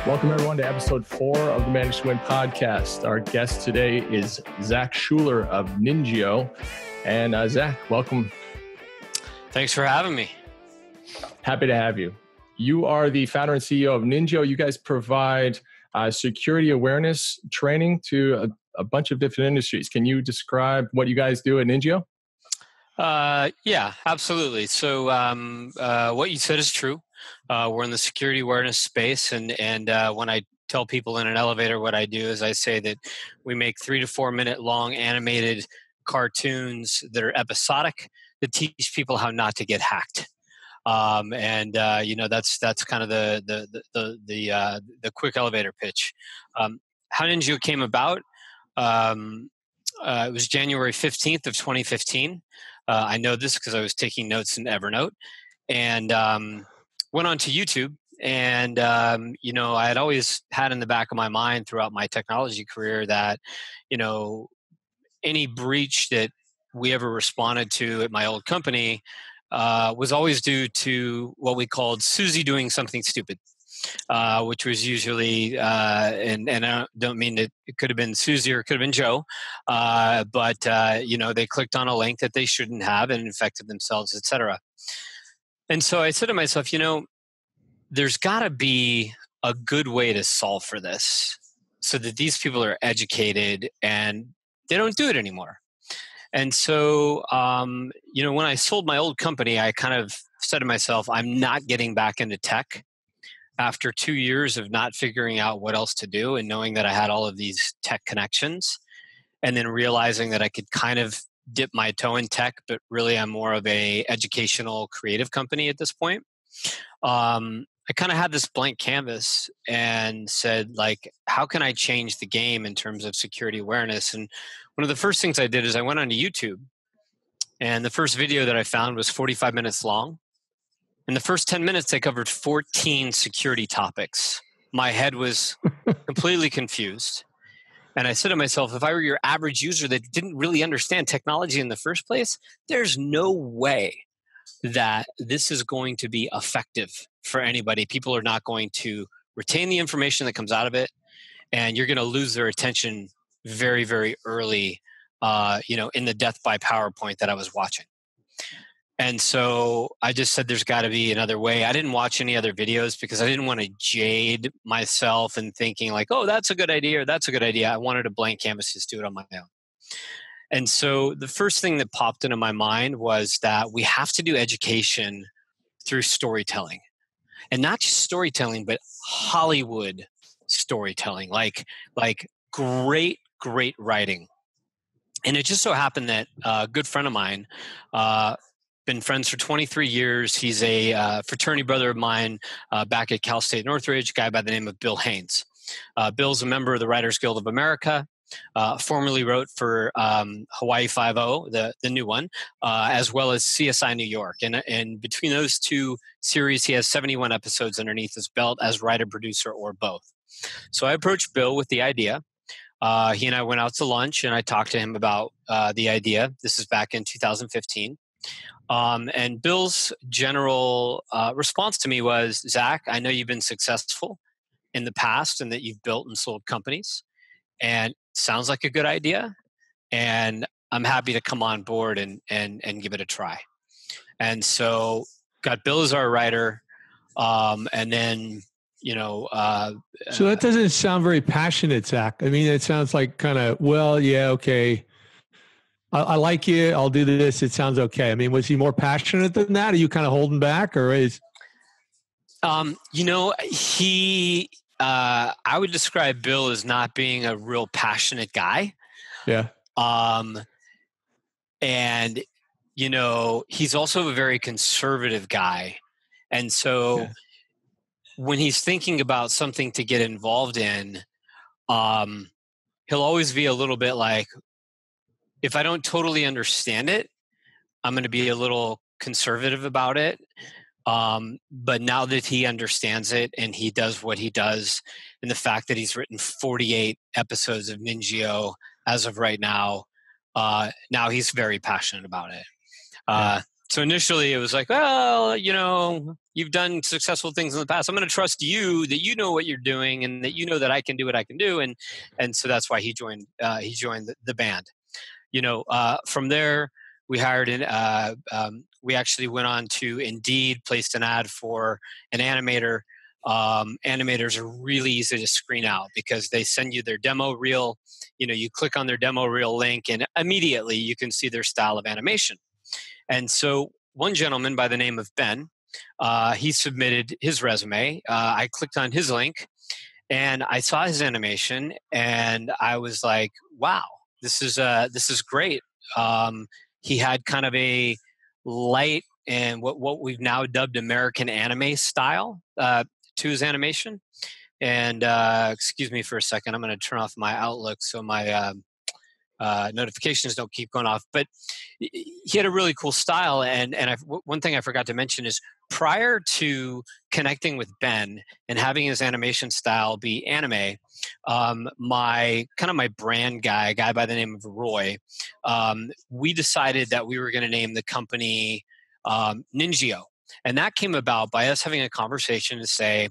Welcome, everyone, to episode 4 of the Manage to Win podcast. Our guest today is Zack Schuler of Ninjio. And Zack, welcome. Thanks for having me. Happy to have you. You are the founder and CEO of Ninjio. You guys provide security awareness training to a bunch of different industries. Can you describe what you guys do at Ninjio? Yeah, absolutely. So what you said is true. We're in the security awareness space, and when I tell people in an elevator what I do is I say that we make 3 to 4 minute long animated cartoons that are episodic that teach people how not to get hacked. That's kind of the quick elevator pitch. How Ninjio came about. It was January 15th of 2015. I know this because I was taking notes in Evernote, and went onto YouTube. And I had always had in the back of my mind throughout my technology career that any breach that we ever responded to at my old company was always due to what we called Susie doing something stupid. Which was usually, and I don't mean that it could have been Susie or it could have been Joe, but they clicked on a link that they shouldn't have and infected themselves, etc. And so I said to myself, there's got to be a good way to solve for this so that these people are educated and they don't do it anymore. And so, when I sold my old company, I kind of said to myself, I'm not getting back into tech. After 2 years of not figuring out what else to do and knowing that I had all of these tech connections, and then realizing that I could kind of dip my toe in tech, but really I'm more of a educational creative company at this point. I kind of had this blank canvas and said, how can I change the game in terms of security awareness? And one of the first things I did is I went onto YouTube, and the first video that I found was 45 minutes long. In the first 10 minutes, I covered 14 security topics. My head was completely confused. And I said to myself, if I were your average user that didn't really understand technology in the first place, there's no way that this is going to be effective for anybody. People are not going to retain the information that comes out of it, and you're going to lose their attention very, very early, in the death by PowerPoint that I was watching. And so I just said, there's got to be another way. I didn't watch any other videos because I didn't want to jade myself and thinking oh, that's a good idea or that's a good idea. I wanted a blank canvas to do it on my own. And so the first thing that popped into my mind was that we have to do education through storytelling, and not just storytelling, but Hollywood storytelling, like great writing. And it just so happened that a good friend of mine, been friends for 23 years. He's a fraternity brother of mine back at Cal State Northridge, a guy by the name of Bill Haynes. Bill's a member of the Writers Guild of America, formerly wrote for Hawaii Five-0, the new one, as well as CSI New York. And between those two series, he has 71 episodes underneath his belt as writer, producer, or both. So I approached Bill with the idea. He and I went out to lunch, and I talked to him about the idea. This is back in 2015. And Bill's general response to me was, Zack, I know you've been successful in the past and that you've built and sold companies, and sounds like a good idea. And I'm happy to come on board and give it a try. And so got Bill as our writer. And then, so that doesn't sound very passionate, Zack. I mean, it sounds like kind of, well, yeah, okay. I like you. I'll do this. It sounds okay. I mean, was he more passionate than that? Are you kind of holding back, or is? He. I would describe Bill as not being a real passionate guy. Yeah. And he's also a very conservative guy, and so when he's thinking about something to get involved in, he'll always be a little bit like, if I don't totally understand it, I'm going to be a little conservative about it. But now that he understands it and he does what he does, and the fact that he's written 48 episodes of Ninjio as of right now, now he's very passionate about it. So initially it was like, well, you've done successful things in the past. I'm going to trust you that you know what you're doing and that you know that I can do what I can do. And so that's why he joined the band. From there we hired we actually went on to Indeed, placed an ad for an animator. Animators are really easy to screen out because they send you their demo reel. You click on their demo reel link and immediately you can see their style of animation. And so one gentleman by the name of Ben, he submitted his resume. I clicked on his link and I saw his animation and I was like, wow, this is great. He had kind of a light and what we've now dubbed American anime style to his animation. And excuse me for a second, I'm going to turn off my Outlook so my notifications don't keep going off. But he had a really cool style. And one thing I forgot to mention is prior to connecting with Ben and having his animation style be anime, my brand guy, a guy by the name of Roy, we decided that we were going to name the company Ninjio. And that came about by us having a conversation to say,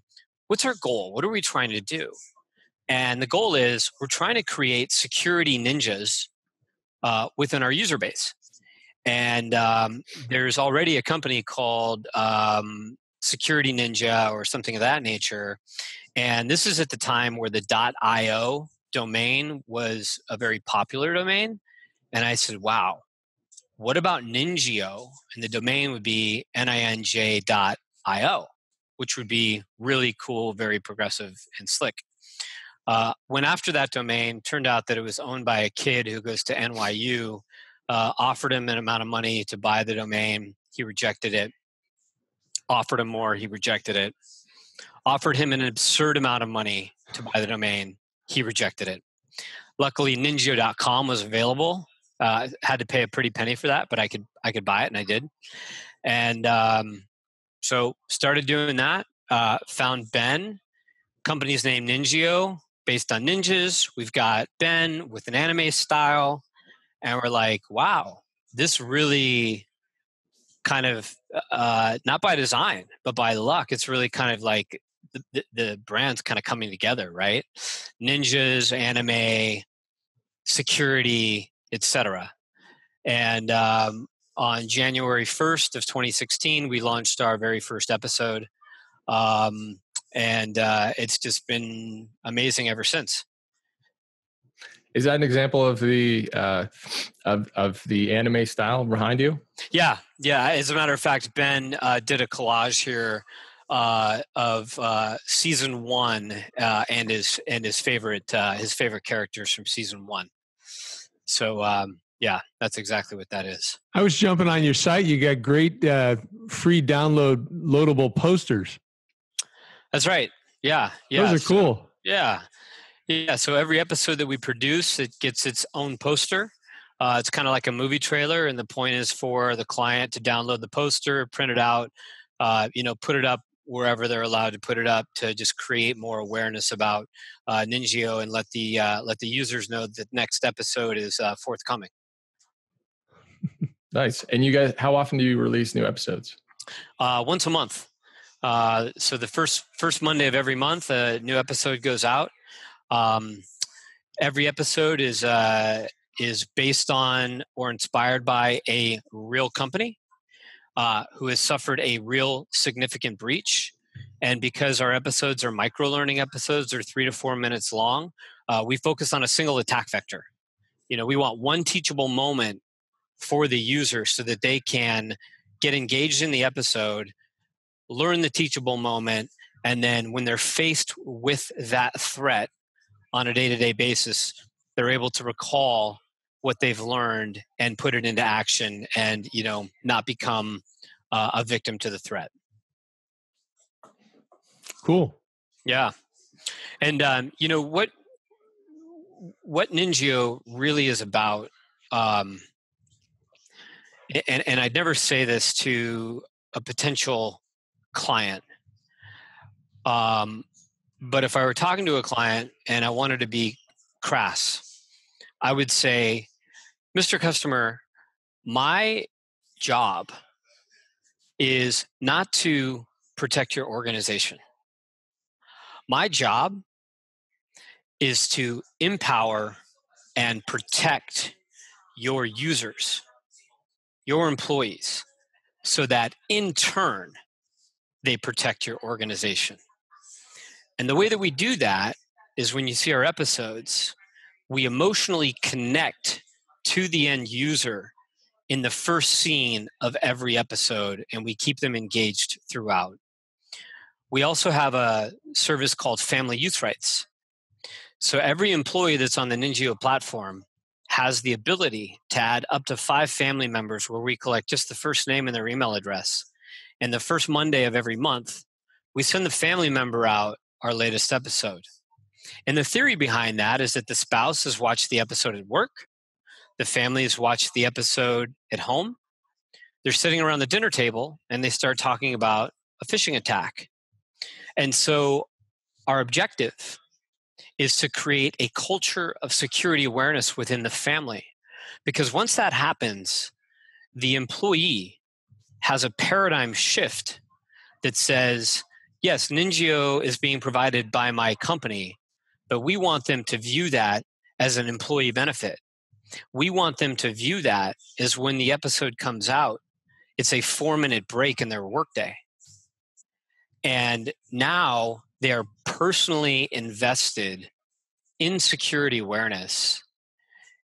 what's our goal? What are we trying to do? And the goal is we're trying to create security ninjas within our user base. And there's already a company called Security Ninja or something of that nature. And this is at the time where the .io domain was a very popular domain. And I said, wow, what about Ninjio? And the domain would be ninj.io, which would be really cool, very progressive and slick. Went after that domain, turned out that it was owned by a kid who goes to NYU, offered him an amount of money to buy the domain. He rejected it. Offered him more. He rejected it. Offered him an absurd amount of money to buy the domain. He rejected it. Luckily, Ninjio.com was available. Had to pay a pretty penny for that, but I could buy it, and I did. And so started doing that. Found Ben. Company's name Ninjio, based on ninjas. We've got Ben with an anime style. And we're like, wow, this really kind of, not by design, but by luck, it's really kind of like the brand's kind of coming together, right? Ninjas, anime, security, etc. And on January 1st of 2016, we launched our very first episode. And it's just been amazing ever since. Is that an example of the anime style behind you? Yeah. As a matter of fact, Ben did a collage here of season 1 and his favorite characters from season 1. So yeah, that's exactly what that is. I was jumping on your site. You got great free loadable posters. That's right. Yeah. Those are cool. Yeah. So every episode that we produce, it gets its own poster. It's kind of like a movie trailer, and the point is for the client to download the poster, print it out, put it up wherever they're allowed to put it up to just create more awareness about Ninjio and let the users know that the next episode is forthcoming. Nice. And you guys, how often do you release new episodes? Once a month. So the first Monday of every month, a new episode goes out. Every episode is based on or inspired by a real company who has suffered a real significant breach. And because our episodes are micro-learning episodes, they're 3 to 4 minutes long, we focus on a single attack vector. We want one teachable moment for the user so that they can get engaged in the episode, learn the teachable moment, and then when they're faced with that threat on a day-to-day basis, they're able to recall what they've learned and put it into action and, not become a victim to the threat. Cool. Yeah. And, what Ninjio really is about, and I'd never say this to a potential client, but if I were talking to a client and I wanted to be crass, I would say, Mr. Customer, my job is not to protect your organization. My job is to empower and protect your users, your employees, so that in turn, they protect your organization. And the way that we do that is when you see our episodes, we emotionally connect to the end user in the first scene of every episode, and we keep them engaged throughout. We also have a service called Family Youth Rights. So every employee that's on the Ninjio platform has the ability to add up to 5 family members where we collect just the first name and their email address. And the first Monday of every month, we send the family member out our latest episode. And the theory behind that is that the spouse has watched the episode at work, the family has watched the episode at home, they're sitting around the dinner table, and they start talking about a phishing attack. And so our objective is to create a culture of security awareness within the family. Because once that happens, the employee has a paradigm shift that says, yes, Ninjio is being provided by my company, but we want them to view that as an employee benefit. We want them to view that as when the episode comes out, it's a 4-minute break in their workday. And now they are personally invested in security awareness,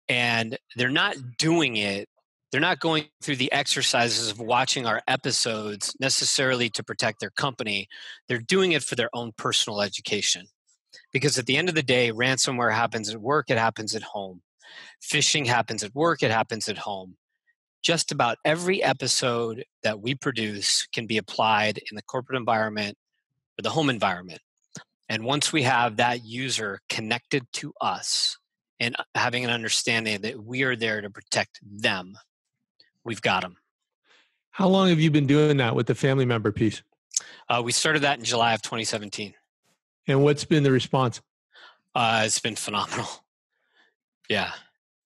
and they're not doing it. They're not going through the exercises of watching our episodes necessarily to protect their company. They're doing it for their own personal education. Because at the end of the day, ransomware happens at work, it happens at home. Phishing happens at work, it happens at home. Just about every episode that we produce can be applied in the corporate environment or the home environment. And once we have that user connected to us and having an understanding that we are there to protect them, we've got them. How long have you been doing that with the family member piece? We started that in July of 2017. And what's been the response? It's been phenomenal. Yeah.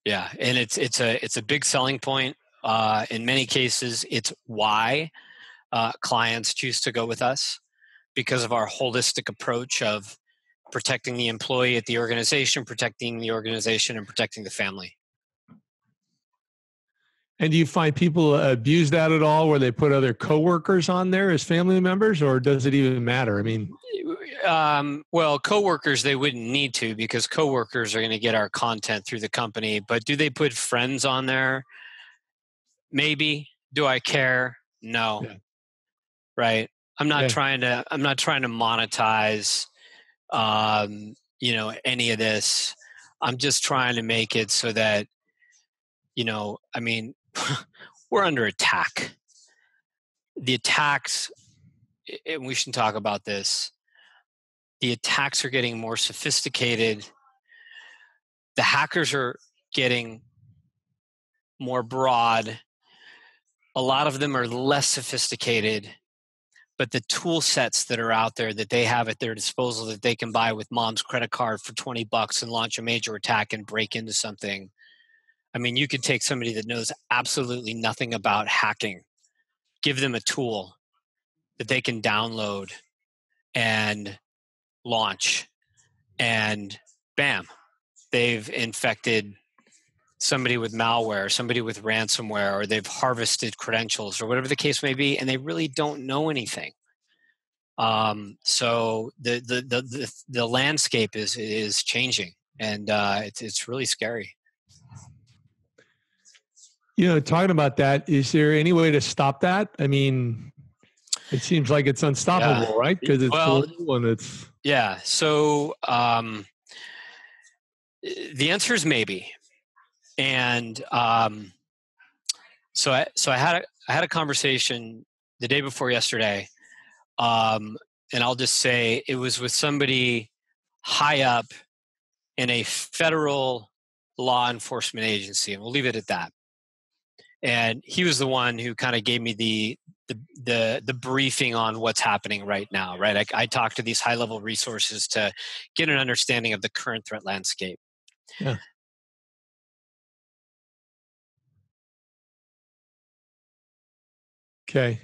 And it's a big selling point. In many cases, it's why clients choose to go with us, because of our holistic approach of protecting the employee at the organization, protecting the organization, and protecting the family. And do you find people abuse that at all, where they put other coworkers on there as family members, or does it even matter? I mean, well, coworkers, they wouldn't need to, because coworkers are going to get our content through the company. But do they put friends on there? Maybe. Do I care? No. Yeah. Right. I'm not trying to monetize, any of this. I'm just trying to make it so that, I mean, we're under attack. The attacks, and we should talk about this, the attacks are getting more sophisticated. The hackers are getting more broad. A lot of them are less sophisticated, but the tool sets that are out there that they have at their disposal that they can buy with mom's credit card for $20 and launch a major attack and break into something. I mean, you could take somebody that knows absolutely nothing about hacking, give them a tool that they can download and launch, and bam, they've infected somebody with malware, somebody with ransomware, or they've harvested credentials, or whatever the case may be, and they really don't know anything. So the landscape is changing, and it's really scary. Talking about that, is there any way to stop that? I mean, it seems like it's unstoppable, right? Because it's global and it's... Yeah. So the answer is maybe. And so I had a conversation the day before yesterday, and I'll just say it was with somebody high up in a federal law enforcement agency, and we'll leave it at that. And he was the one who kind of gave me the briefing on what's happening right now, right? I talk to these high-level resources to get an understanding of the current threat landscape. Yeah. Okay.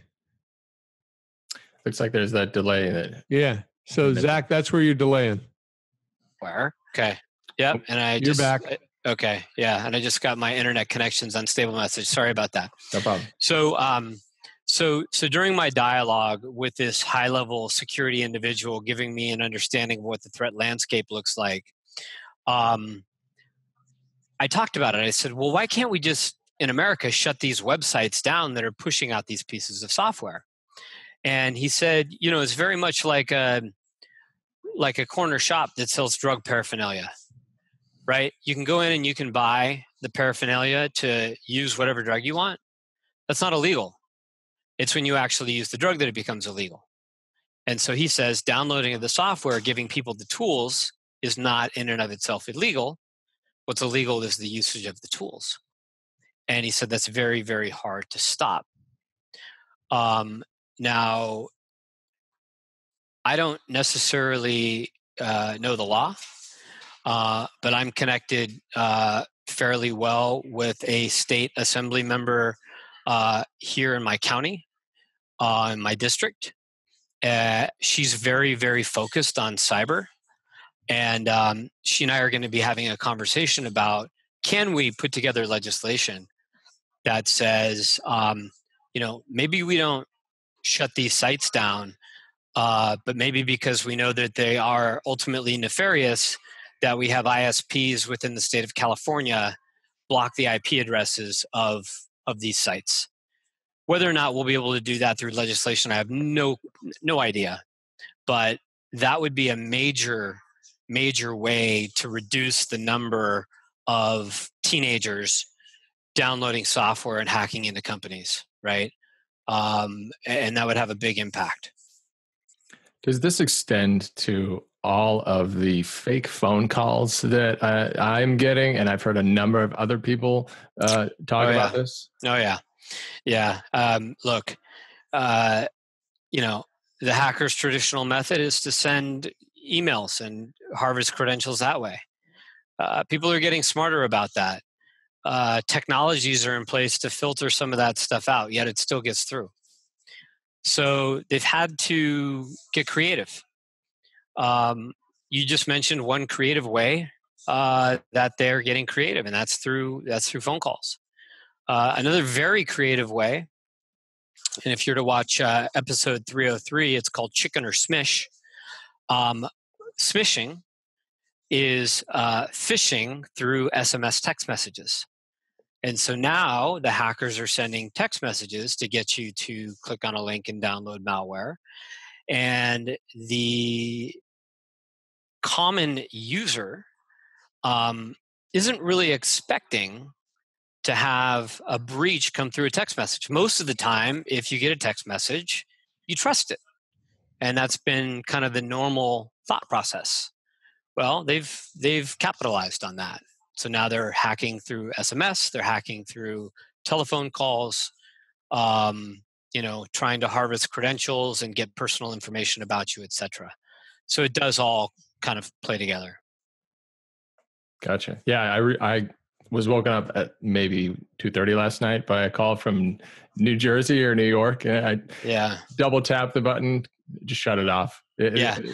Looks like there's that delay in it. Yeah. So Zach, that's where you're delaying. Where? Okay. Yep. And you're back. Okay. Yeah. And I just got my internet connections unstable message. Sorry about that. No problem. So during my dialogue with this high-level security individual, giving me an understanding of what the threat landscape looks like, I talked about it. I said, well, why can't we just, in America, shut these websites down that are pushing out these pieces of software? And he said, it's very much like a corner shop that sells drug paraphernalia, right? You can go in and you can buy the paraphernalia to use whatever drug you want. That's not illegal. It's when you actually use the drug that it becomes illegal. And so he says downloading of the software, giving people the tools is not in and of itself illegal. What's illegal is the usage of the tools. And he said that's very, very hard to stop. Now, I don't necessarily know the law, but I'm connected fairly well with a state assembly member here in my county, in my district. She's very, very focused on cyber. And she and I are going to be having a conversation about, can we put together legislation that says, maybe we don't shut these sites down, but maybe because we know that they are ultimately nefarious, that we have ISPs within the state of California block the IP addresses of these sites. Whether or not we'll be able to do that through legislation, I have no idea. But that would be a major way to reduce the number of teenagers downloading software and hacking into companies, right? And that would have a big impact. Does this extend to all of the fake phone calls that I'm getting? And I've heard a number of other people talk about this. Oh, yeah. Yeah. Look, the hacker's traditional method is to send emails and harvest credentials that way. People are getting smarter about that. Technologies are in place to filter some of that stuff out, yet it still gets through. So they've had to get creative. You just mentioned one creative way that they're getting creative, and that's through phone calls. Another very creative way, and if you're to watch episode 303, it's called Chicken or Smish. Smishing is phishing through SMS text messages. And so now the hackers are sending text messages to get you to click on a link and download malware. And the common user isn't really expecting to have a breach come through a text message. Most of the time, if you get a text message, you trust it. And that's been kind of the normal thought process. Well, they've capitalized on that. So now they're hacking through SMS, they're hacking through telephone calls, trying to harvest credentials and get personal information about you, etc. So it does all kind of play together. Gotcha. Yeah, I was woken up at maybe 2:30 last night by a call from New Jersey or New York, and I double tapped the button, just shut it off.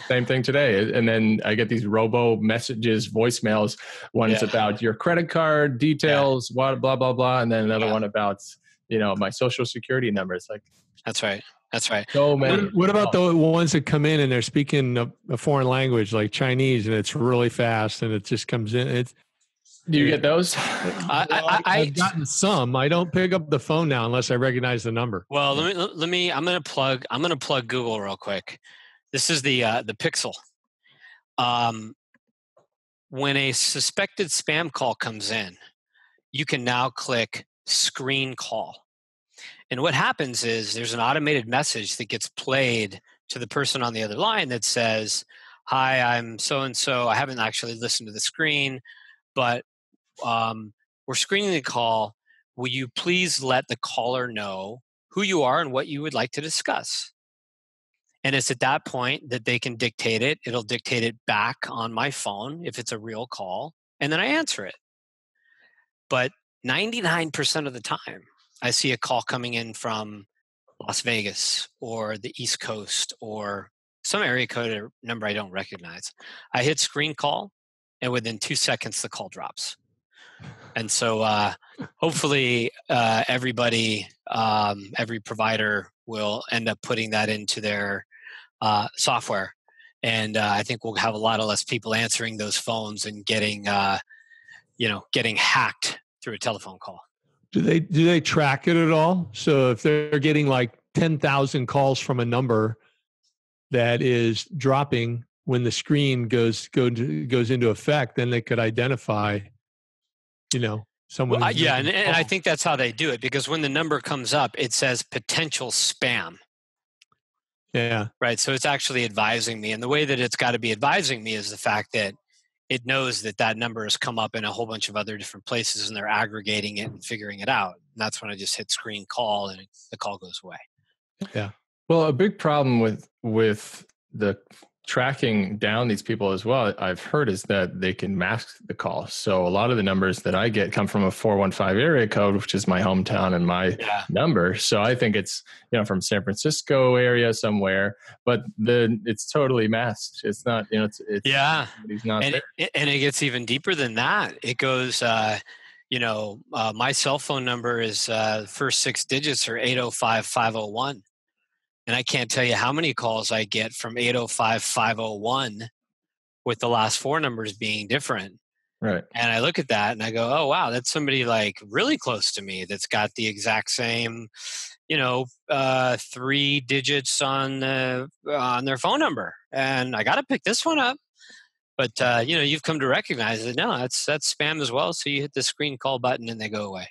Same thing today. And then I get these robo messages, voicemails. One is about your credit card details, blah, blah, blah. And then another one about, my social security number. It's like, that's right. So many. What about the ones that come in and they're speaking a foreign language like Chinese, and it's really fast and it just comes in? Do you get those? I've gotten some. I don't pick up the phone now unless I recognize the number. Well, let me. I'm gonna plug Google real quick. This is the Pixel. When a suspected spam call comes in, you can now click screen call. And what happens is there's an automated message that gets played to the person on the other line that says, "Hi, I'm so-and-so. I haven't actually listened to the screen, but we're screening the call. Will you please let the caller know who you are and what you would like to discuss?" And it's at that point that they can dictate it. It'll dictate it back on my phone if it's a real call, and then I answer it. But 99% of the time, I see a call coming in from Las Vegas or the East Coast or some area code or number I don't recognize. I hit screen call, and within 2 seconds, the call drops. And so hopefully everybody, every provider will end up putting that into their software. And I think we'll have a lot of less people answering those phones and getting hacked through a telephone call. Do they track it at all? So if they're getting like 10,000 calls from a number that is dropping when the screen goes into effect, then they could identify, someone. Well, yeah, and I think that's how they do it, because when the number comes up, it says potential spam. Yeah. Right. So it's actually advising me. And the way that it's got to be advising me is the fact that it knows that number has come up in a whole bunch of other different places, and they're aggregating it and figuring it out. And that's when I just hit screen call and the call goes away. Yeah. Well, a big problem with the tracking down these people as well, I've heard, is that they can mask the call. So a lot of the numbers that I get come from a 415 area code, which is my hometown and my number. So I think it's, from San Francisco area somewhere, but it's totally masked. It's not, it's he's not there. And it gets even deeper than that. It goes, my cell phone number is first 6 digits are 805-501. And I can't tell you how many calls I get from 805-501 with the last 4 numbers being different. Right. And I look at that and I go, oh, wow, that's somebody like really close to me that's got the exact same, 3 digits on their phone number. And I got to pick this one up. But, you've come to recognize that, no, that's spam as well. So you hit the screen call button and they go away.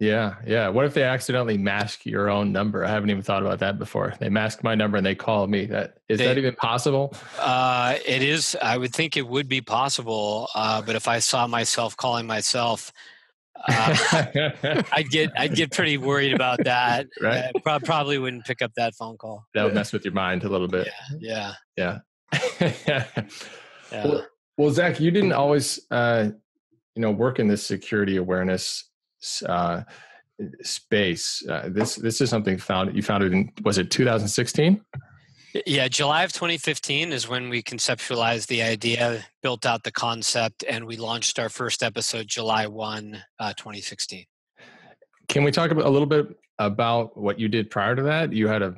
Yeah. Yeah. What if they accidentally mask your own number? I haven't even thought about that before. They mask my number and they call me. Is that even possible? It is. I would think it would be possible. But if I saw myself calling myself, I'd get pretty worried about that. Right. Probably wouldn't pick up that phone call. That would mess with your mind a little bit. Yeah. Well, Zack, you didn't always, work in this security awareness space. This is something you founded in, was it 2016? Yeah, July of 2015 is when we conceptualized the idea, built out the concept, and we launched our first episode July 1, 2016. Can we talk a little bit about what you did prior to that? You had a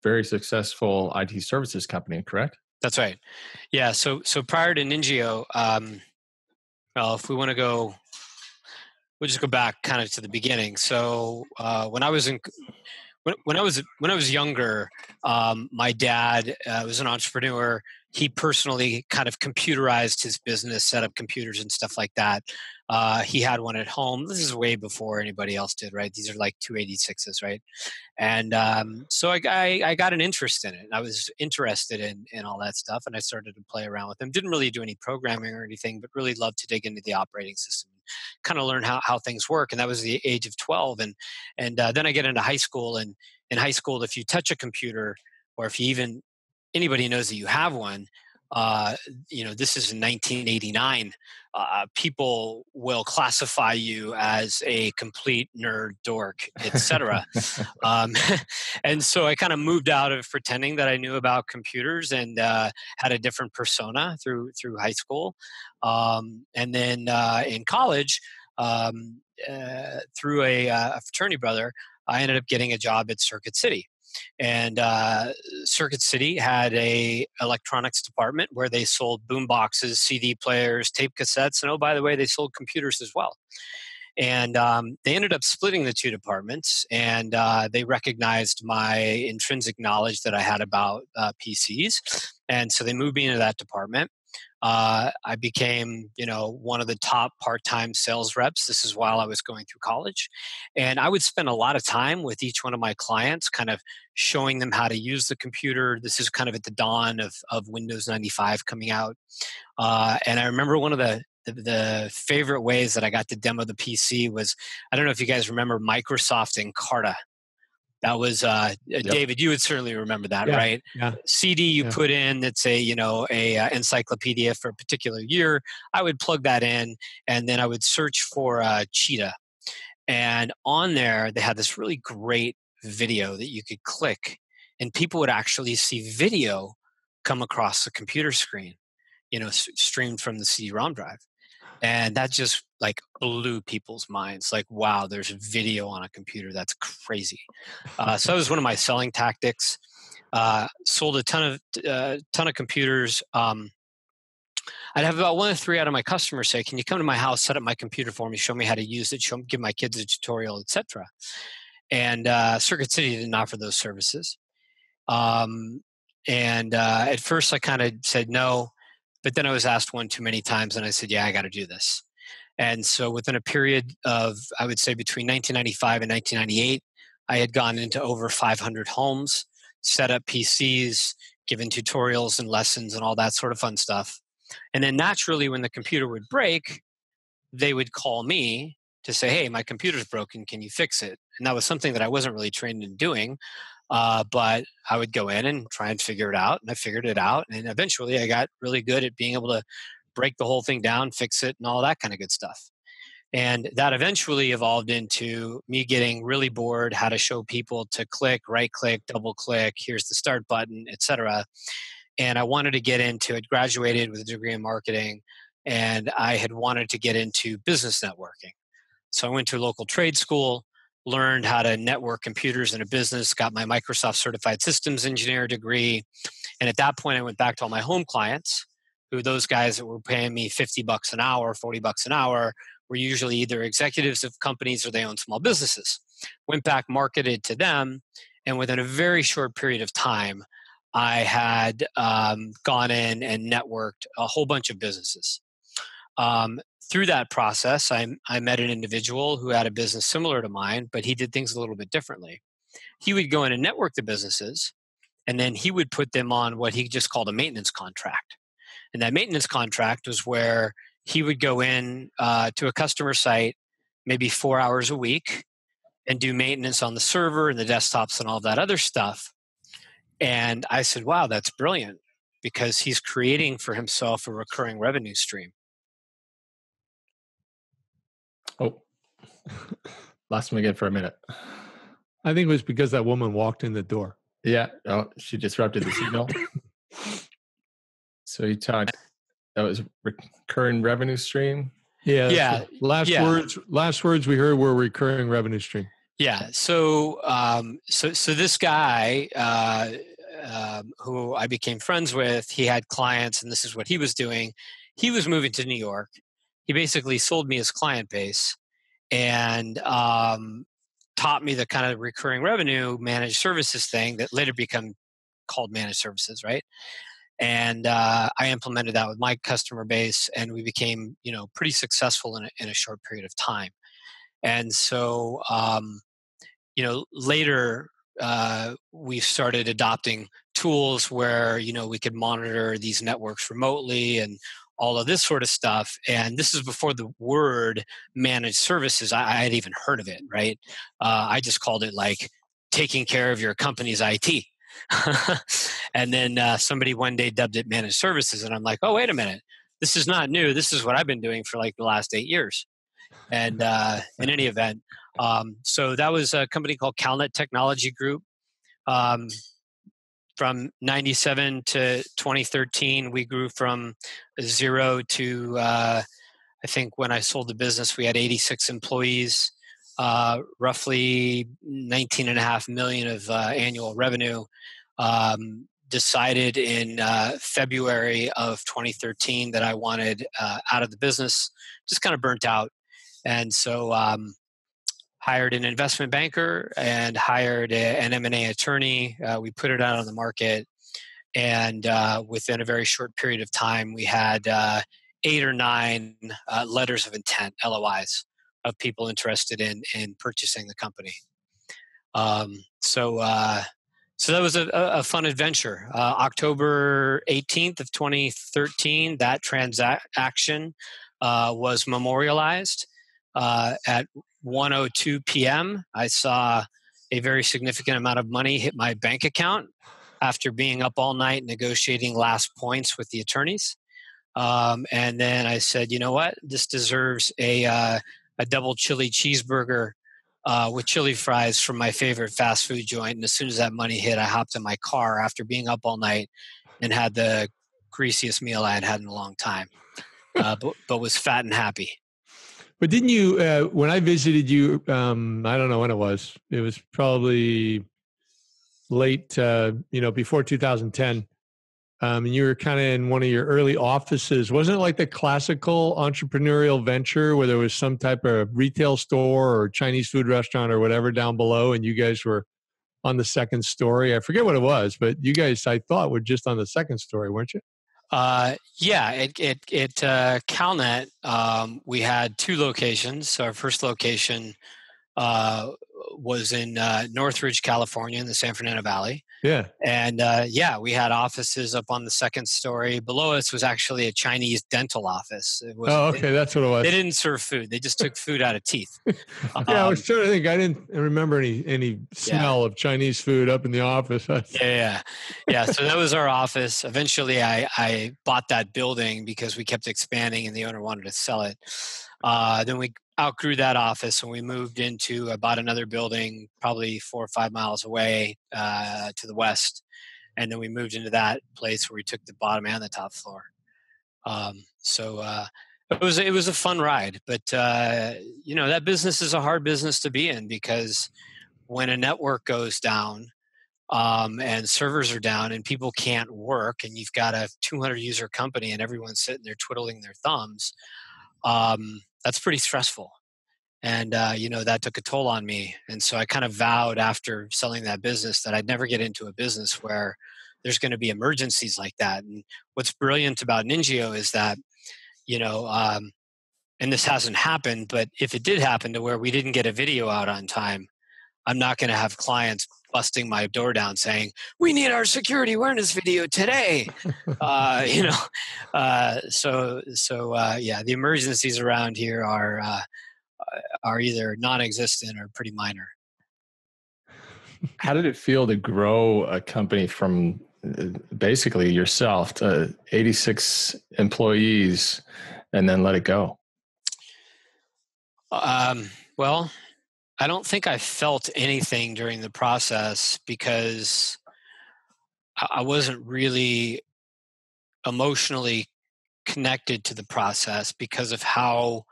very successful IT services company, correct? That's right. Yeah. So prior to Ninjio, if we want to go, we'll just go back kind of to the beginning. So when I was younger, my dad was an entrepreneur. He personally kind of computerized his business, set up computers and stuff like that. He had one at home. This is way before anybody else did, right? These are like 286s, right? And so I got an interest in it. I was interested in all that stuff, and I started to play around with them. Didn't really do any programming or anything, but really loved to dig into the operating system, kind of learn how things work. And that was the age of 12. And then I get into high school, and in high school, if you touch a computer, or if you even anybody knows that you have one, this is in 1989. People will classify you as a complete nerd, dork, etc. And so I kind of moved out of pretending that I knew about computers and had a different persona through high school, and then in college, through a fraternity brother, I ended up getting a job at Circuit City. And Circuit City had a electronics department where they sold boom boxes, CD players, tape cassettes, and oh, by the way, they sold computers as well. And they ended up splitting the two departments, and they recognized my intrinsic knowledge that I had about PCs. And so they moved me into that department. I became, one of the top part-time sales reps. This is while I was going through college. And I would spend a lot of time with each one of my clients, kind of showing them how to use the computer. This is kind of at the dawn of Windows 95 coming out. And I remember one of the favorite ways that I got to demo the PC was, I don't know if you guys remember Microsoft Encarta. That was Yep. David. You would certainly remember that, right? Yeah. CD you put in that's a encyclopedia for a particular year. I would plug that in, and then I would search for Cheetah, and on there they had this really great video that you could click, and people would actually see video come across the computer screen, streamed from the CD-ROM drive. And that just like blew people's minds. Like, wow, there's video on a computer. That's crazy. So that was one of my selling tactics. Sold a ton of computers. I'd have about 1 to 3 out of my customers say, "Can you come to my house, set up my computer for me, show me how to use it, give my kids a tutorial, etc." And Circuit City didn't offer those services. At first, I kind of said no, but then I was asked one too many times, and I said, "Yeah, I got to do this." And so, within a period of, I would say, between 1995 and 1998, I had gone into over 500 homes, set up PCs, given tutorials and lessons and all that sort of fun stuff. And then naturally, when the computer would break, they would call me to say, "Hey, my computer's broken. Can you fix it?" And that was something that I wasn't really trained in doing. But I would go in and try and figure it out. And I figured it out. And eventually I got really good at being able to break the whole thing down, fix it, and all that kind of good stuff. And that eventually evolved into me getting really bored, how to show people to click, right click, double click, here's the start button, etc. And I wanted to get into it, graduated with a degree in marketing, and I had wanted to get into business networking. So I went to a local trade school, learned how to network computers in a business, got my Microsoft Certified Systems Engineer degree. And at that point, I went back to all my home clients, who those guys that were paying me $50 an hour, $40 an hour, were usually either executives of companies or they owned small businesses. Went back, marketed to them, and within a very short period of time, I had gone in and networked a whole bunch of businesses. Through that process, I met an individual who had a business similar to mine, but he did things a little bit differently. He would go in and network the businesses, and then he would put them on what he just called a maintenance contract. And that maintenance contract was where he would go in to a customer site maybe 4 hours a week and do maintenance on the server and the desktops and all that other stuff. And I said, wow, that's brilliant, because he's creating for himself a recurring revenue stream. Oh, lost him again for a minute. I think it was because that woman walked in the door. Yeah. Oh, she disrupted the signal. So you talked, that was recurring revenue stream. Yeah. Yeah. Last words we heard were recurring revenue stream. Yeah. So this guy who I became friends with, he had clients, and this is what he was doing. He was moving to New York. He basically sold me his client base and taught me the kind of recurring revenue managed services thing that later became called managed services, right? And I implemented that with my customer base, and we became, pretty successful in a short period of time. And so, later we started adopting tools where, we could monitor these networks remotely and all of this sort of stuff. And this is before the word managed services, I had even heard of it, right? I just called it like taking care of your company's IT. And then somebody one day dubbed it managed services. And I'm like, oh, wait a minute. This is not new. This is what I've been doing for like the last 8 years. And in any event, so that was a company called CalNet Technology Group. From 97 to 2013, we grew from 0 to, I think when I sold the business, we had 86 employees, roughly 19.5 million of annual revenue. Decided in February of 2013 that I wanted out of the business, just kind of burnt out. And so hired an investment banker and hired an M&A attorney. We put it out on the market. And within a very short period of time, we had 8 or 9 letters of intent, LOIs, of people interested in purchasing the company. So that was a fun adventure. October 18th of 2013, that transaction was memorialized. At 1:02 p.m., I saw a very significant amount of money hit my bank account after being up all night negotiating last points with the attorneys. And then I said, you know what? This deserves a double chili cheeseburger with chili fries from my favorite fast food joint. And as soon as that money hit, I hopped in my car after being up all night and had the greasiest meal I had had in a long time, but was fat and happy. But didn't you, when I visited you, I don't know when it was probably late, before 2010. And you were kind of in one of your early offices. Wasn't it like the classical entrepreneurial venture where there was some type of retail store or Chinese food restaurant or whatever down below, and you guys were on the second story? I forget what it was, but you guys, I thought, were just on the second story, weren't you? Yeah, CalNet, we had 2 locations. So our first location was in Northridge, California, in the San Fernando Valley. Yeah. And we had offices up on the second story. Below us was actually a Chinese dental office. That's what it was. They didn't serve food. They just took food out of teeth. I was trying to think. I didn't remember any smell of Chinese food up in the office. Yeah. So that was our office. Eventually, I bought that building because we kept expanding and the owner wanted to sell it. Then we outgrew that office and we moved into, I bought another building probably 4 or 5 miles away to the west. And then we moved into that place where we took the bottom and the top floor. It was a fun ride, but that business is a hard business to be in because when a network goes down and servers are down and people can't work and you've got a 200 user company and everyone's sitting there twiddling their thumbs, that's pretty stressful. And, that took a toll on me. And so I kind of vowed after selling that business that I'd never get into a business where there's going to be emergencies like that. And what's brilliant about Ninjio is that, and this hasn't happened, but if it did happen to where we didn't get a video out on time, I'm not going to have clients busting my door down saying, we need our security awareness video today. The emergencies around here are either non-existent or pretty minor. How did it feel to grow a company from basically yourself to 86 employees and then let it go? Well, I don't think I felt anything during the process because I wasn't really emotionally connected to the process because of how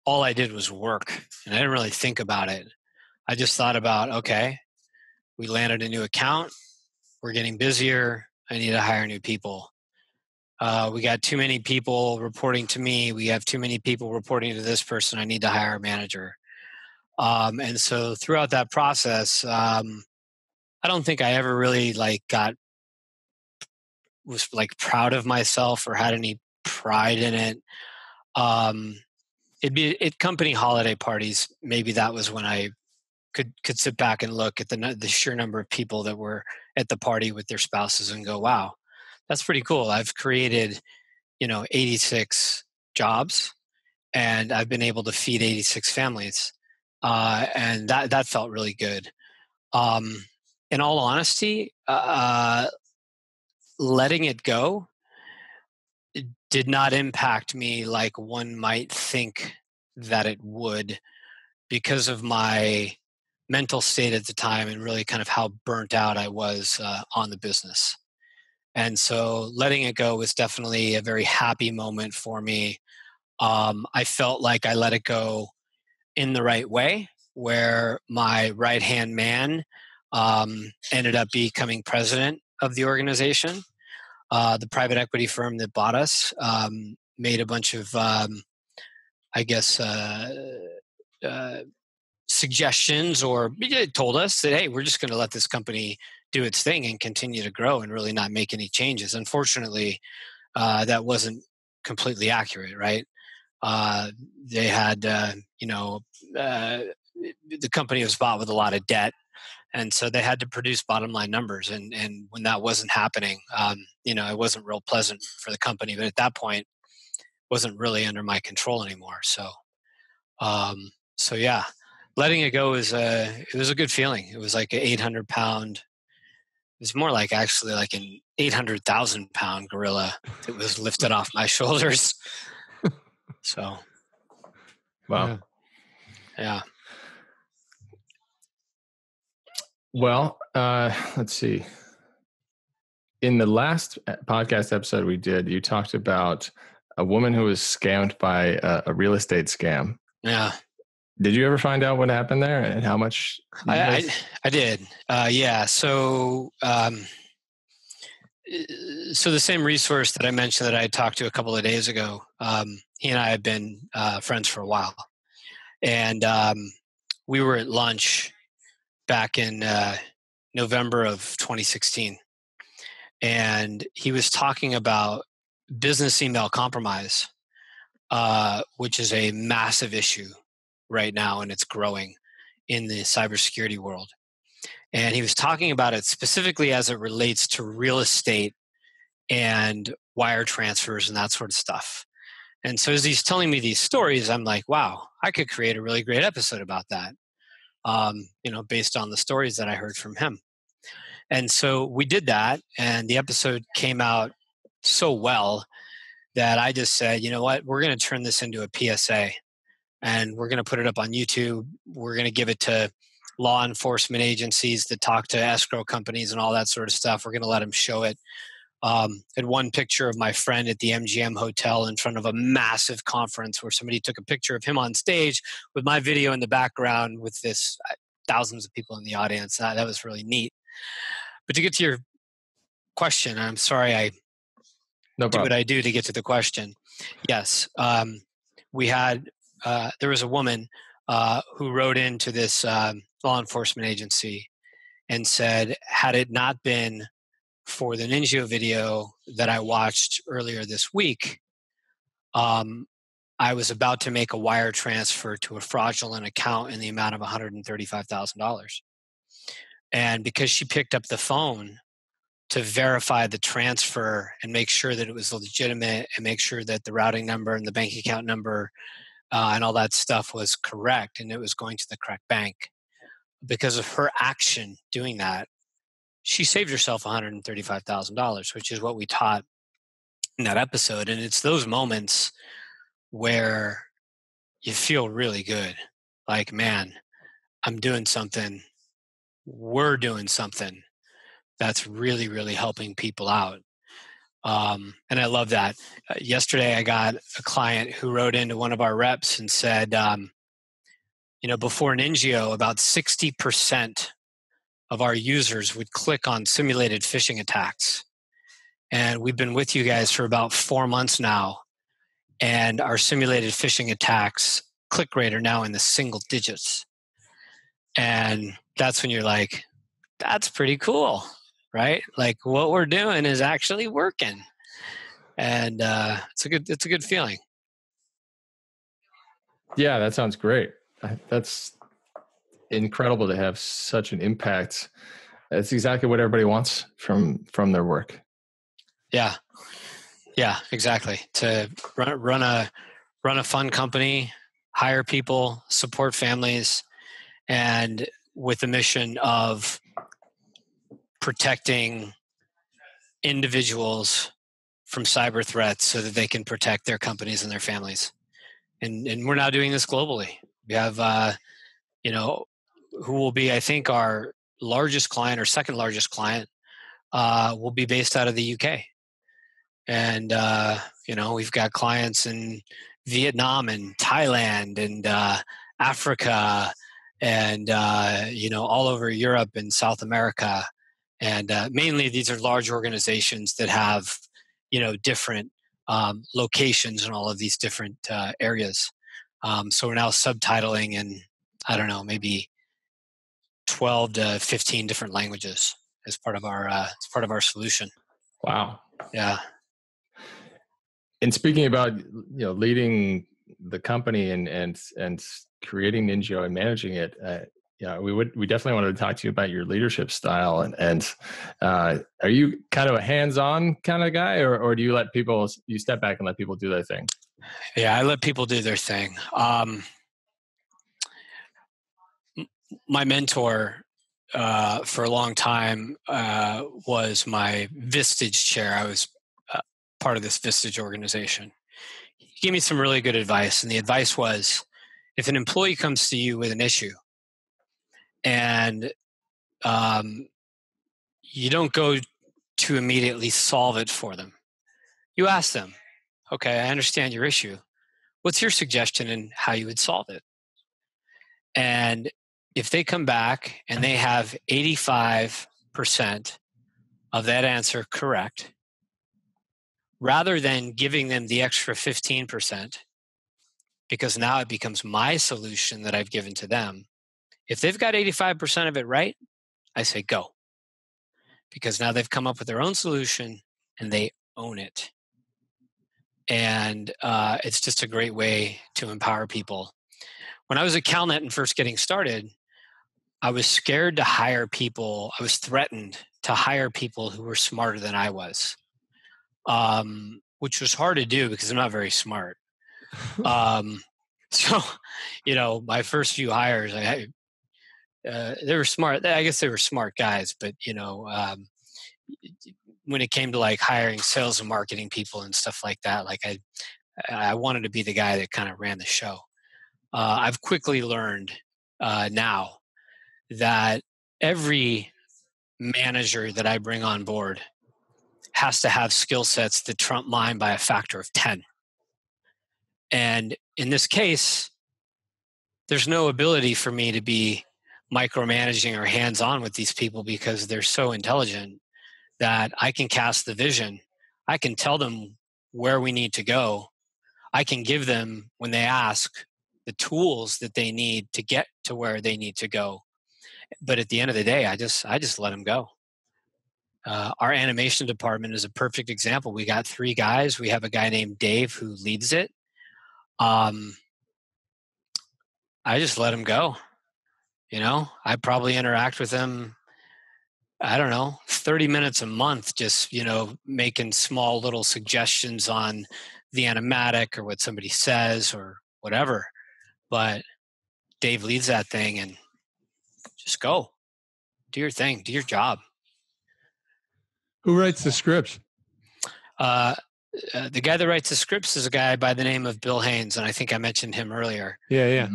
all I did was work and I didn't really think about it. I just thought about, okay, we landed a new account. We're getting busier. I need to hire new people. We got too many people reporting to me. We have too many people reporting to this person. I need to hire a manager. And so throughout that process, I don't think I ever really was proud of myself or had any pride in it. It'd be at company holiday parties. Maybe that was when I could sit back and look at the sheer number of people that were at the party with their spouses and go, wow, that's pretty cool. I've created, 86 jobs and I've been able to feed 86 families. And that felt really good. In all honesty, letting it go did not impact me like one might think that it would because of my mental state at the time and really kind of how burnt out I was on the business. And so letting it go was definitely a very happy moment for me. I felt like I let it go in the right way, where my right-hand man ended up becoming president of the organization. The private equity firm that bought us made a bunch of, suggestions, or told us that, hey, we're just going to let this company do its thing and continue to grow and really not make any changes. Unfortunately, that wasn't completely accurate, right? They had, the company was bought with a lot of debt. And so they had to produce bottom line numbers. And when that wasn't happening, it wasn't real pleasant for the company. But at that point, it wasn't really under my control anymore. So letting it go was it was a good feeling. It was like an 800-pound. It was more like actually like an 800,000-pound gorilla that was lifted off my shoulders. So, wow, yeah. Well, let's see. In the last podcast episode we did, you talked about a woman who was scammed by a real estate scam. Yeah. Did you ever find out what happened there and how much? I did. Yeah. So the same resource that I mentioned that I talked to a couple of days ago, he and I have been friends for a while. And we were at lunch back in November of 2016. And he was talking about business email compromise, which is a massive issue right now, and it's growing in the cybersecurity world. And he was talking about it specifically as it relates to real estate and wire transfers and that sort of stuff. And so as he's telling me these stories, I'm like, wow, I could create a really great episode about that, based on the stories that I heard from him. And so we did that, and the episode came out so well that I just said, you know what, we're going to turn this into a PSA, and we're going to put it up on YouTube. We're going to give it to law enforcement agencies that talk to escrow companies and all that sort of stuff. We're going to let them show it. Had one picture of my friend at the MGM Hotel in front of a massive conference where somebody took a picture of him on stage with my video in the background with this thousands of people in the audience. That was really neat. But to get to your question, I'm sorry I do what I do to get to the question. Yes, we had there was a woman who wrote into this law enforcement agency and said, had it not been for the Ninjio video that I watched earlier this week, I was about to make a wire transfer to a fraudulent account in the amount of $135,000. And because she picked up the phone to verify the transfer and make sure that it was legitimate and make sure that the routing number and the bank account number and all that stuff was correct and it was going to the correct bank, because of her action doing that, she saved herself $135,000, which is what we taught in that episode. And it's those moments where you feel really good. Like, man, I'm doing something. We're doing something that's really, really helping people out. And I love that. Yesterday, I got a client who wrote into one of our reps and said, before Ninjio, about 60% of our users would click on simulated phishing attacks. And we've been with you guys for about 4 months now. And our simulated phishing attacks click rate are now in the single digits. And that's when you're like, that's pretty cool, right? Like what we're doing is actually working. And it's a good feeling. Yeah, that sounds great. That's incredible to have such an impact. That's exactly what everybody wants from their work. Yeah, exactly. To run a fun company, hire people, support families, and with the mission of protecting individuals from cyber threats so that they can protect their companies and their families. And we're now doing this globally. We have, who will be, I think, our largest client or second largest client will be based out of the UK. And, we've got clients in Vietnam and Thailand and Africa and, all over Europe and South America. And mainly these are large organizations that have, different locations in all of these different areas. So we're now subtitling in, I don't know, maybe 12 to 15 different languages as part of our solution. Wow. Yeah. And speaking about, leading the company and creating Ninjio and managing it, we definitely wanted to talk to you about your leadership style and are you kind of a hands-on kind of guy or do you step back and let people do their thing? Yeah, I let people do their thing. My mentor for a long time was my Vistage chair. I was part of this Vistage organization. He gave me some really good advice, and the advice was, if an employee comes to you with an issue and you don't go to immediately solve it for them. You ask them, okay, I understand your issue. What's your suggestion in how you would solve it? And if they come back and they have 85% of that answer correct, rather than giving them the extra 15%, because now it becomes my solution that I've given to them, if they've got 85% of it right, I say go. Because now they've come up with their own solution and they own it. And it's just a great way to empower people. When I was at CalNet and first getting started, I was scared to hire people. I was threatened to hire people who were smarter than I was, which was hard to do because I'm not very smart. So, my first few hires, they were smart. I guess they were smart guys, but, when it came to like hiring sales and marketing people and stuff like that, like I wanted to be the guy that kind of ran the show. I've quickly learned now that every manager that I bring on board has to have skill sets that trump mine by a factor of 10. And in this case, there's no ability for me to be micromanaging or hands-on with these people because they're so intelligent that I can cast the vision. I can tell them where we need to go. I can give them, when they ask, the tools that they need to get to where they need to go. But at the end of the day, I just let them go. Our animation department is a perfect example. We got 3 guys. We have a guy named Dave who leads it. I just let him go. I probably interact with him, 30 minutes a month, just, making small little suggestions on the animatic or what somebody says or whatever. But Dave leads that thing and just go. Do your thing. Do your job. Who writes the scripts? The guy that writes the scripts is a guy by the name of Bill Haynes, and I think I mentioned him earlier. Yeah.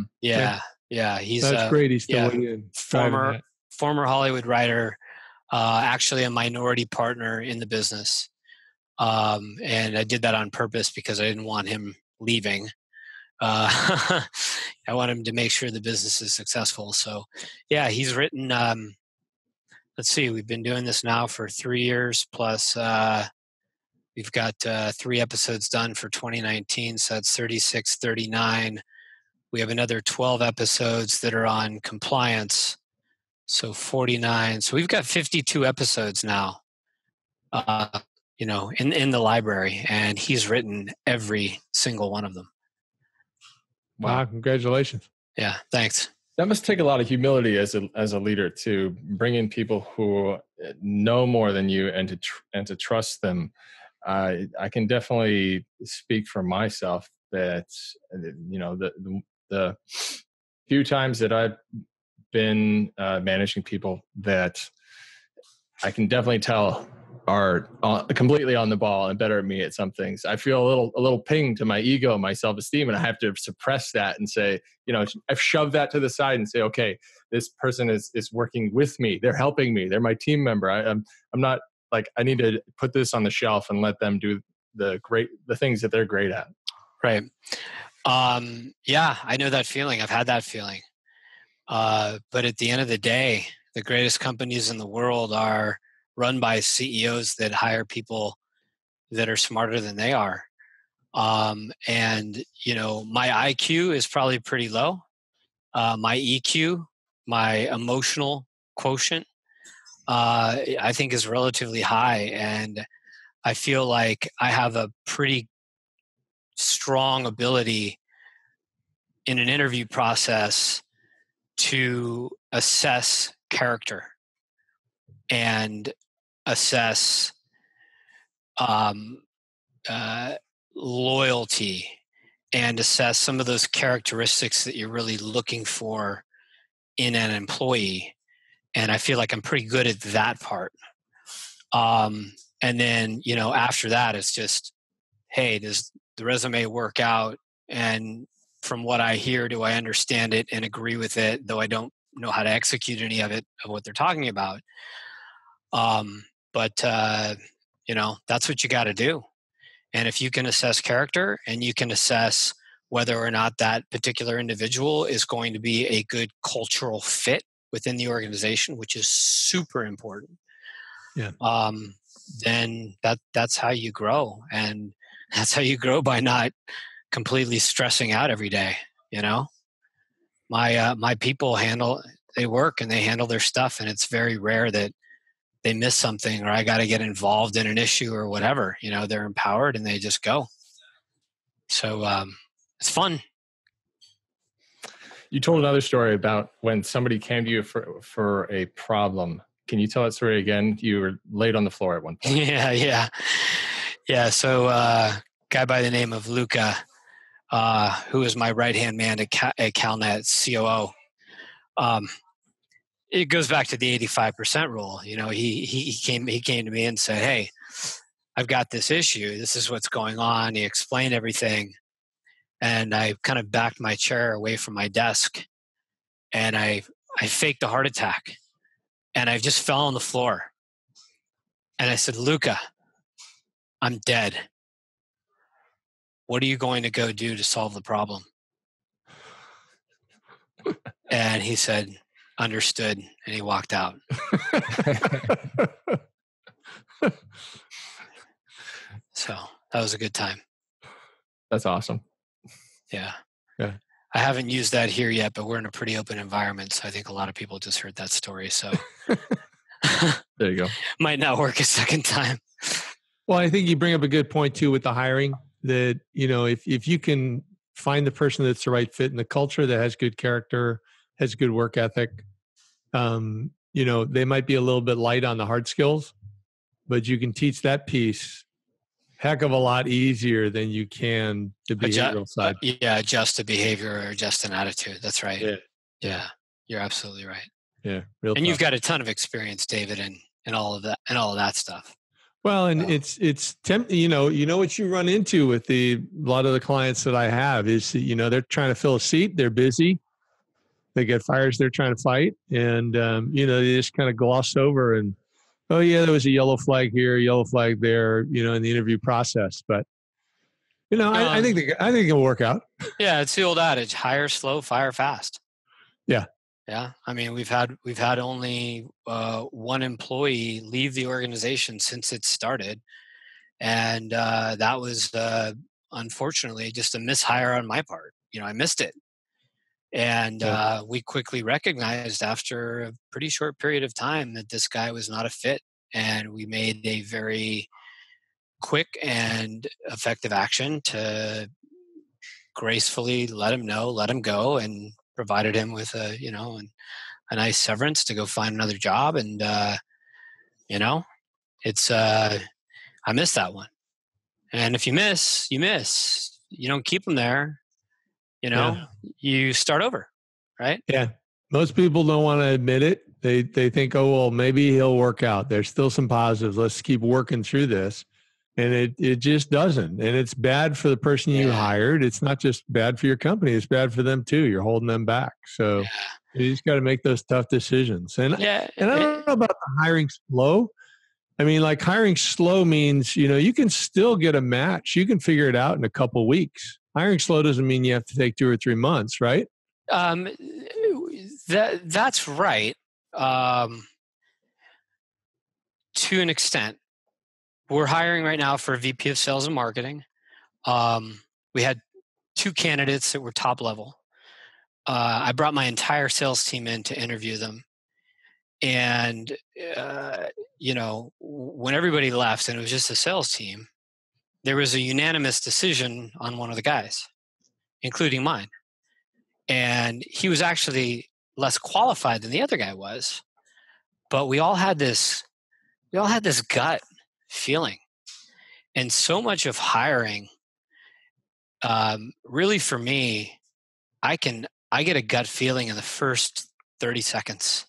He's that's great. He's still in. Former Hollywood writer, actually a minority partner in the business, and I did that on purpose because I didn't want him leaving. I want him to make sure the business is successful. So, yeah, he's written. Let's see, we've been doing this now for 3 years plus. We've got 3 episodes done for 2019, so that's 36, 39. We have another 12 episodes that are on compliance, so 49. So we've got 52 episodes now, in the library, and he's written every single one of them. Wow, congratulations. Yeah, thanks. That must take a lot of humility as a leader to bring in people who know more than you and to trust them. I can definitely speak for myself that the few times that I've been managing people that I can definitely tell are completely on the ball and better at me at some things. I feel a little ping to my ego, my self-esteem, and I have to suppress that and say, I've shoved that to the side and say, okay, this person is working with me. They're helping me. They're my team member. I'm not like, I need to put this on the shelf and let them do the things that they're great at. Right. Yeah, I know that feeling. I've had that feeling. But at the end of the day, the greatest companies in the world are run by CEOs that hire people that are smarter than they are. And, my IQ is probably pretty low. My EQ, my emotional quotient, I think is relatively high. And I feel like I have a pretty strong ability in an interview process to assess character and assess loyalty and assess some of those characteristics that you're really looking for in an employee. And I feel like I'm pretty good at that part. And then, after that, it's just, hey, does the resume work out? And from what I hear, do I understand it and agree with it, though I don't know how to execute any of what they're talking about. But that's what you got to do. And if you can assess character and you can assess whether or not that particular individual is going to be a good cultural fit within the organization, which is super important, then that's how you grow. And that's how you grow, by not completely stressing out every day. My people they work and they handle their stuff, and it's very rare that they miss something or I got to get involved in an issue or whatever. They're empowered and they just go. So it's fun. You told another story about when somebody came to you for a problem. Can you tell that story again? You were laid on the floor at one point. Yeah. So guy by the name of Luca, who is my right-hand man at CalNet, COO. It goes back to the 85% rule. He came to me and said, "Hey, I've got this issue. This is what's going on." He explained everything. And I kind of backed my chair away from my desk, and I faked a heart attack, and I just fell on the floor. And I said, "Luca, I'm dead. What are you going to go do to solve the problem?" And he said, "Understood." And he walked out. So that was a good time. That's awesome. Yeah. I haven't used that here yet, but we're in a pretty open environment. So I think a lot of people just heard that story. So there you go. Might not work a second time. Well, I think you bring up a good point too with the hiring, that, if you can find the person that's the right fit in the culture, that has good character, has good work ethic, they might be a little bit light on the hard skills, but you can teach that piece heck of a lot easier than you can the behavioral side. Adjust a behavior or adjust an attitude. That's right. Yeah. You're absolutely right. Yeah. And tough. You've got a ton of experience, David, and all of that stuff. Well, and it's tempting, what you run into with a lot of the clients that I have is, they're trying to fill a seat. They're busy. They get fires they're trying to fight. And, they just kind of gloss over and, oh yeah, there was a yellow flag here, yellow flag there, in the interview process. But, I think it'll work out. Yeah. It's the old adage, hire slow, fire fast. Yeah. Yeah. I mean, we've had only one employee leave the organization since it started. And that was unfortunately just a mishire on my part. I missed it. And we quickly recognized after a pretty short period of time that this guy was not a fit. And we made a very quick and effective action to gracefully let him go, and provided him with a nice severance to go find another job. And, it's, I missed that one. And if you miss, you miss. You don't keep them there. You start over, right? Yeah. Most people don't want to admit it. They think, oh, well, maybe he'll work out. There's still some positives. Let's keep working through this. And it just doesn't. And it's bad for the person you hired. It's not just bad for your company. It's bad for them too. You're holding them back. So you just got to make those tough decisions. And I don't know about the hiring slow. I mean, like, hiring slow means, you can still get a match. You can figure it out in a couple of weeks. Hiring slow doesn't mean you have to take 2 or 3 months, right? That's right. To an extent. We're hiring right now for a VP of Sales and Marketing. We had 2 candidates that were top level. I brought my entire sales team in to interview them. And, when everybody left and it was just a sales team, there was a unanimous decision on one of the guys, including mine. And he was actually less qualified than the other guy was. But we all had this gut feeling. And so much of hiring, really for me, I get a gut feeling in the first 30 seconds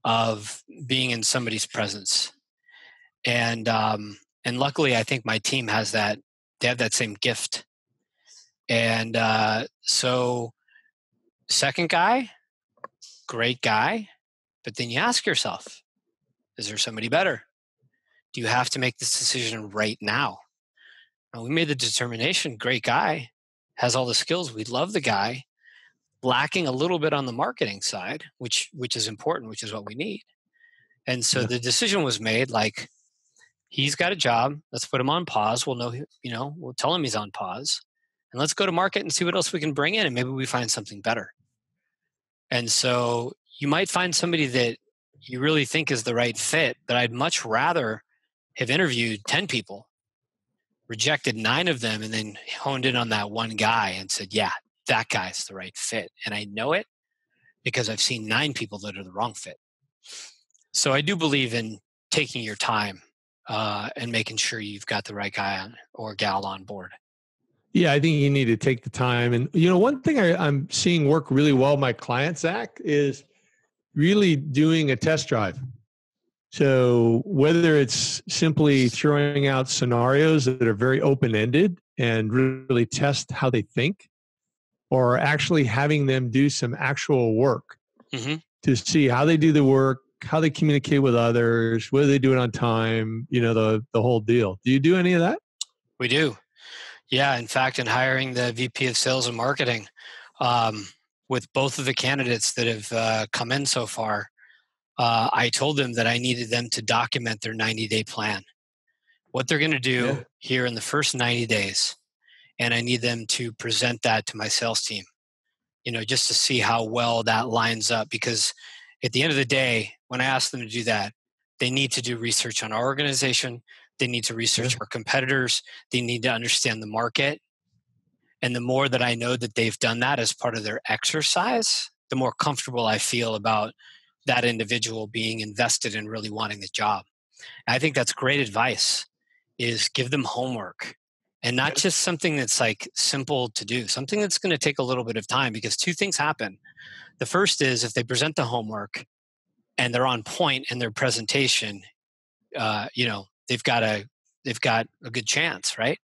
of being in somebody's presence. And luckily I think my team has that. They have that same gift. And so second guy, great guy, but then you ask yourself, is there somebody better? Do you have to make this decision right now? And we made the determination, great guy, has all the skills. We love the guy, lacking a little bit on the marketing side, which is important, which is what we need. And so the decision was made, like, he's got a job. Let's put him on pause. We'll know, we'll tell him he's on pause, and let's go to market and see what else we can bring in. And maybe we find something better. And so you might find somebody that you really think is the right fit, but I'd much rather have interviewed 10 people, rejected 9 of them, and then honed in on that one guy and said, yeah, that guy's the right fit. And I know it because I've seen 9 people that are the wrong fit. So I do believe in taking your time and making sure you've got the right guy or gal on board. Yeah, I think you need to take the time. And, one thing I'm seeing work really well with my client, Zack, is really doing a test drive. So whether it's simply throwing out scenarios that are very open-ended and really test how they think, or actually having them do some actual work to see how they do the work, how they communicate with others, whether they do it on time, the whole deal. Do you do any of that? We do. Yeah. In fact, in hiring the VP of Sales and Marketing, with both of the candidates that have come in so far, I told them that I needed them to document their 90-day plan, what they're going to do here in the first 90 days. And I need them to present that to my sales team, just to see how well that lines up. Because at the end of the day, when I ask them to do that, they need to do research on our organization. They need to research our competitors. They need to understand the market. And the more that I know that they've done that as part of their exercise, the more comfortable I feel about that individual being invested in really wanting the job. And I think that's great advice, is give them homework, and not just something that's like simple to do, something that's going to take a little bit of time, because 2 things happen. The first is if they present the homework and they're on point in their presentation, they've got a good chance, right?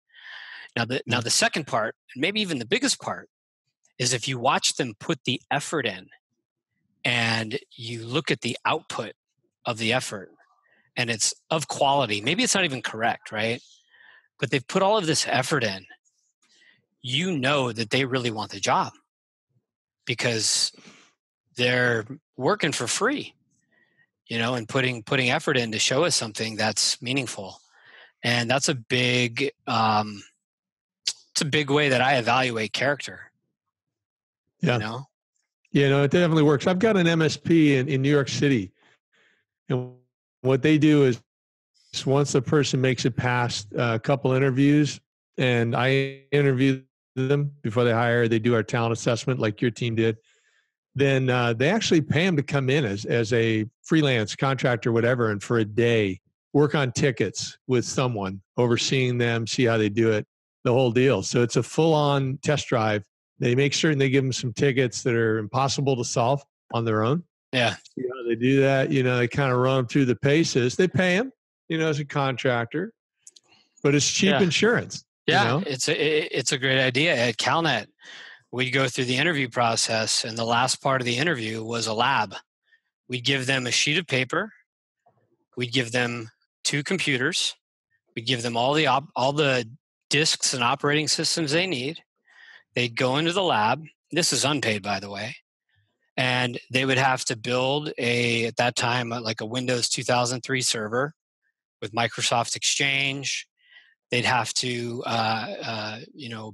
Now the second part, and maybe even the biggest part, is if you watch them put the effort in and you look at the output of the effort and it's of quality, maybe it's not even correct, right? But they've put all of this effort in, that they really want the job because they're working for free, and putting effort in to show us something that's meaningful. And that's a big way that I evaluate character. Yeah. Yeah, it definitely works. I've got an MSP in New York City. And what they do is once a person makes it past a couple interviews, and I interview them before they hire, they do our talent assessment like your team did, then they actually pay them to come in as a freelance contractor, whatever, and for a day, work on tickets with someone, overseeing them, see how they do it, the whole deal. So it's a full-on test drive. They make certain they give them some tickets that are impossible to solve on their own. Yeah. They do that. They kind of run them through the paces. They pay them, as a contractor, but it's cheap insurance. Yeah, it's a great idea. At CalNet, we'd go through the interview process, and the last part of the interview was a lab. We'd give them a sheet of paper. We'd give them 2 computers. We'd give them all the disks and operating systems they need. They'd go into the lab. This is unpaid, by the way. And they would have to build at that time, like a Windows 2003 server with Microsoft Exchange. They'd have to,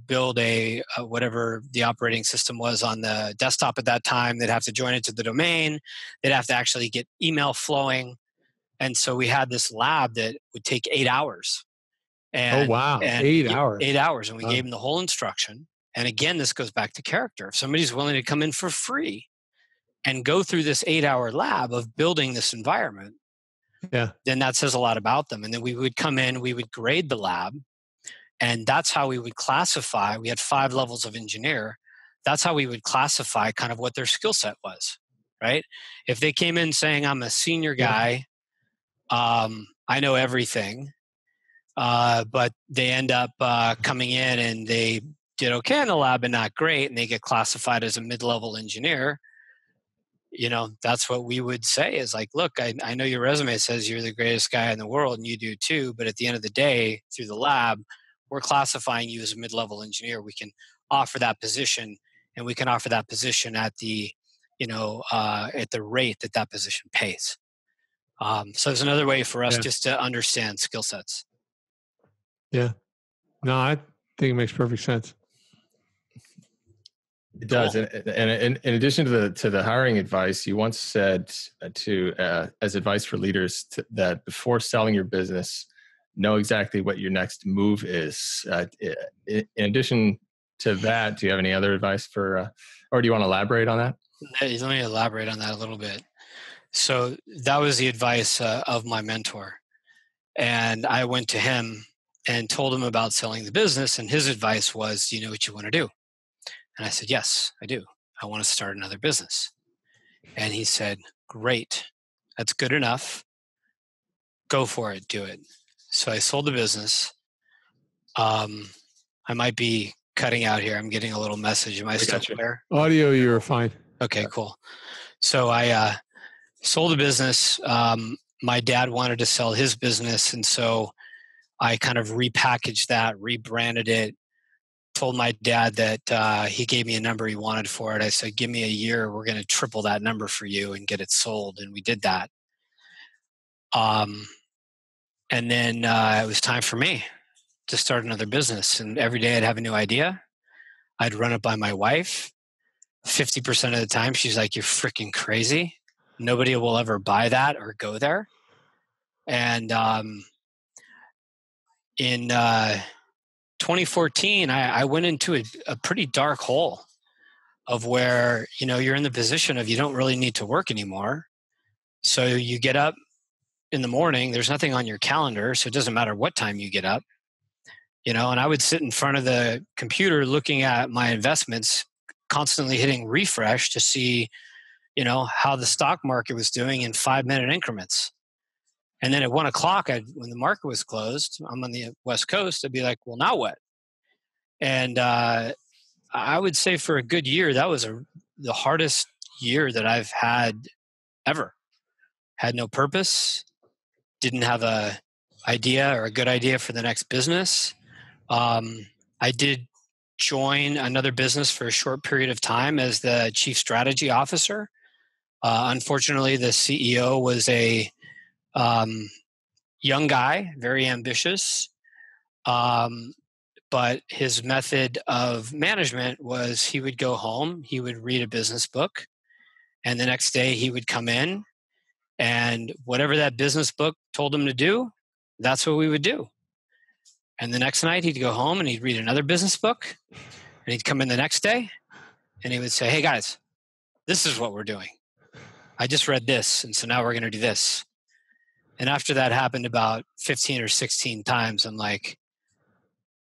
build whatever the operating system was on the desktop at that time. They'd have to join it to the domain. They'd have to actually get email flowing. And so we had this lab that would take 8 hours. And, 8 hours. 8 hours. And we gave them the whole instruction. And again, this goes back to character. If somebody's willing to come in for free and go through this 8-hour lab of building this environment, then that says a lot about them. And then we would come in, we would grade the lab, and that's how we would classify. We had 5 levels of engineer. That's how we would classify kind of what their skill set was, right? If they came in saying, I'm a senior guy, I know everything, but they end up coming in and they did okay in the lab and not great, and they get classified as a mid-level engineer, that's what we would say is like, look, I know your resume says you're the greatest guy in the world, and you do too, but at the end of the day, through the lab, we're classifying you as a mid-level engineer. We can offer that position, and we can offer that position at the rate that position pays. So there's another way for us just to understand skill sets. Yeah. No, I think it makes perfect sense. It does, cool. And in addition to the hiring advice, you once said as advice for leaders that before selling your business, know exactly what your next move is. In addition to that, do you have any other advice or do you want to elaborate on that? Let me elaborate on that a little bit. So that was the advice of my mentor, and I went to him and told him about selling the business, and his advice was, do you know what you want to do? And I said, yes, I do. I want to start another business. And he said, great. That's good enough. Go for it. Do it. So I sold the business. I might be cutting out here. I'm getting a little message. Am I still clear? Audio, you're fine. Okay, cool. So I sold the business. My dad wanted to sell his business. And so I kind of repackaged that, rebranded it, told my dad that he gave me a number he wanted for it. I said, give me a year. We're going to triple that number for you and get it sold. And we did that. And then it was time for me to start another business. And every day I'd have a new idea. I'd run it by my wife. 50% of the time, she's like, you're freaking crazy. Nobody will ever buy that or go there. And in 2014, I went into a pretty dark hole of where, you're in the position of you don't really need to work anymore. So you get up in the morning, there's nothing on your calendar, so it doesn't matter what time you get up, and I would sit in front of the computer looking at my investments, constantly hitting refresh to see, how the stock market was doing in 5-minute increments. And then at 1 o'clock, when the market was closed, I'm on the West Coast, I'd be like, well, now what? And I would say for a good year, that was the hardest year that I've had ever. Had no purpose, didn't have a idea or a good idea for the next business. I did join another business for a short period of time as the chief strategy officer. Unfortunately, the CEO was a young guy, very ambitious. But his method of management was he would go home, he would read a business book, and the next day he would come in, and whatever that business book told him to do, that's what we would do. And the next night he'd go home and he'd read another business book, and he'd come in the next day and he would say, hey guys, this is what we're doing. I just read this, and so now we're going to do this. And after that happened about 15 or 16 times, I'm like,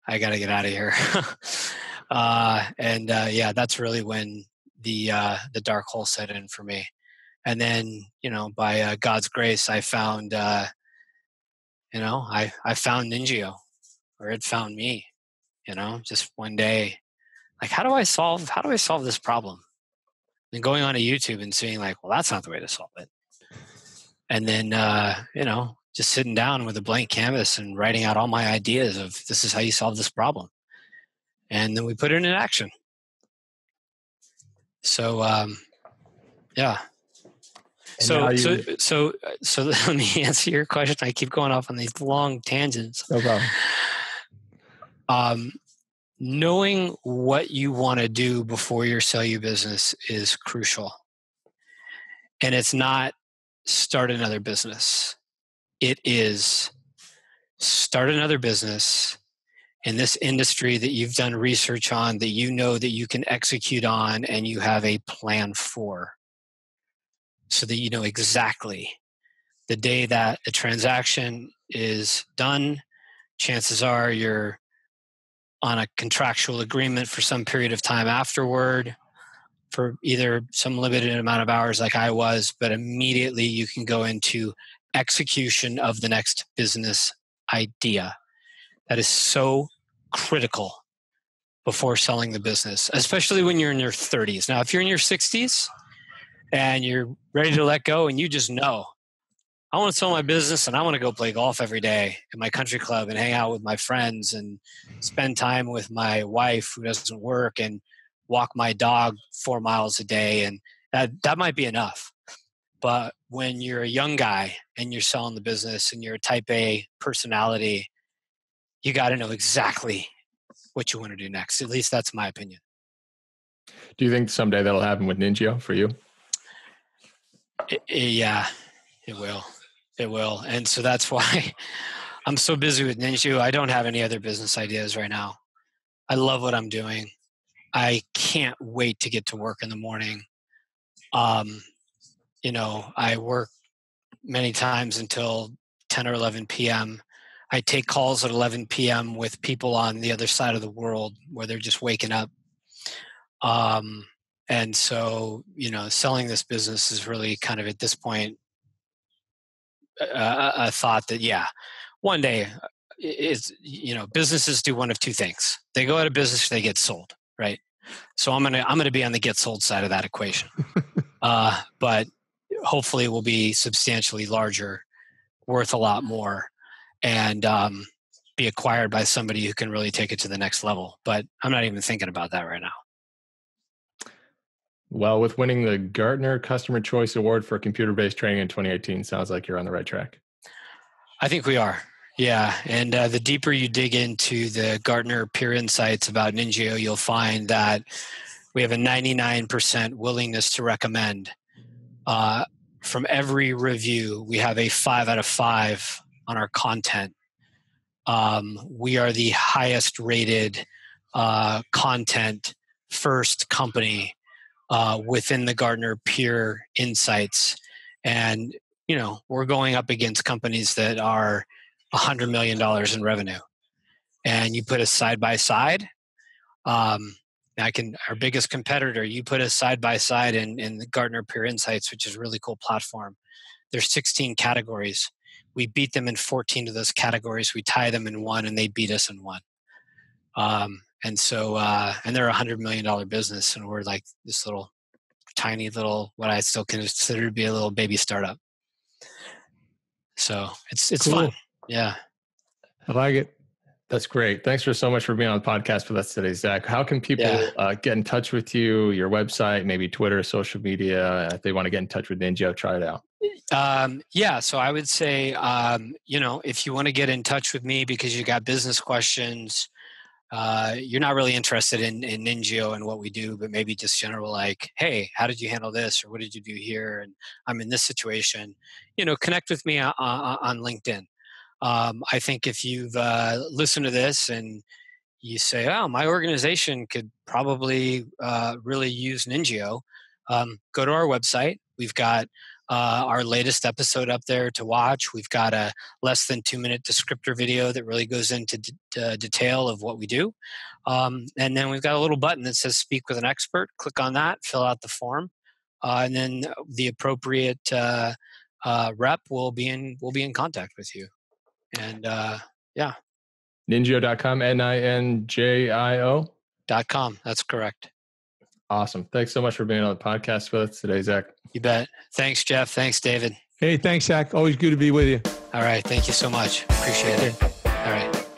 I got to get out of here. That's really when the dark hole set in for me. And then, by God's grace, I found, I found Ninjio, or it found me, just one day, like, how do I solve this problem? And going on to YouTube and seeing like, well, that's not the way to solve it. And then, just sitting down with a blank canvas and writing out all my ideas of this is how you solve this problem. And then we put it in action. So, yeah. So let me answer your question. I keep going off on these long tangents. No problem. Knowing what you want to do before you sell your business is crucial. And it's not start another business. It is start another business in this industry that you've done research on, that you know that you can execute on, and you have a plan for, so that you know exactly the day that the transaction is done, chances are you're on a contractual agreement for some period of time afterward, for either some limited amount of hours like I was, but immediately you can go into execution of the next business idea. That is so critical before selling the business, especially when you're in your 30s. Now, if you're in your 60s, and you're ready to let go, and you just know, I want to sell my business and I want to go play golf every day at my country club and hang out with my friends and spend time with my wife who doesn't work and walk my dog 4 miles a day. And that might be enough. But when you're a young guy and you're selling the business and you're a type A personality, you got to know exactly what you want to do next. At least that's my opinion. Do you think someday that'll happen with Ninjio for you? Yeah, it will. It will. And so that's why I'm so busy with Ninjio. I don't have any other business ideas right now. I love what I'm doing. I can't wait to get to work in the morning. I work many times until 10 or 11 p.m. I take calls at 11 p.m. with people on the other side of the world where they're just waking up. And so, selling this business is really kind of at this point a thought that, one day businesses do one of two things. They go out of business, they get sold, right? So I'm gonna be on the get sold side of that equation. But hopefully it will be substantially larger, worth a lot more, and be acquired by somebody who can really take it to the next level. But I'm not even thinking about that right now. Well, with winning the Gartner Customer Choice Award for computer-based training in 2018, sounds like you're on the right track. I think we are. Yeah. And the deeper you dig into the Gartner peer insights about Ninjio, you'll find that we have a 99% willingness to recommend. From every review, we have a 5 out of 5 on our content. We are the highest rated content first company within the Gartner peer insights. And, we're going up against companies that are $100 million in revenue. And you put us side by side. Our biggest competitor, you put us side by side in the Gartner Peer Insights, which is a really cool platform. There's 16 categories. We beat them in 14 of those categories. We tie them in 1, and they beat us in 1. And they're a $100 million business, and we're like this little, tiny little, what I still consider to be a little baby startup. So it's cool. Fun. Yeah. I like it. That's great. Thanks so much for being on the podcast with us today, Zack. How can people get in touch with you, your website, maybe Twitter, social media? If they want to get in touch with Ninjio, try it out. So I would say, if you want to get in touch with me because you got business questions, you're not really interested in Ninjio and what we do, but maybe just general like, hey, how did you handle this? Or what did you do here? And I'm in this situation, connect with me on LinkedIn. I think if you've listened to this and you say, oh, my organization could probably really use Ninjio, go to our website. We've got our latest episode up there to watch. We've got a less than 2-minute descriptor video that really goes into detail of what we do. And then we've got a little button that says speak with an expert. Click on that, fill out the form. And then the appropriate rep will be in contact with you. And Ninjio.com, Ninjio.com. That's correct. Awesome. Thanks so much for being on the podcast with us today, Zack. You bet. Thanks, Jeff. Thanks, David. Hey, thanks, Zack. Always good to be with you. All right. Thank you so much. Appreciate it. All right.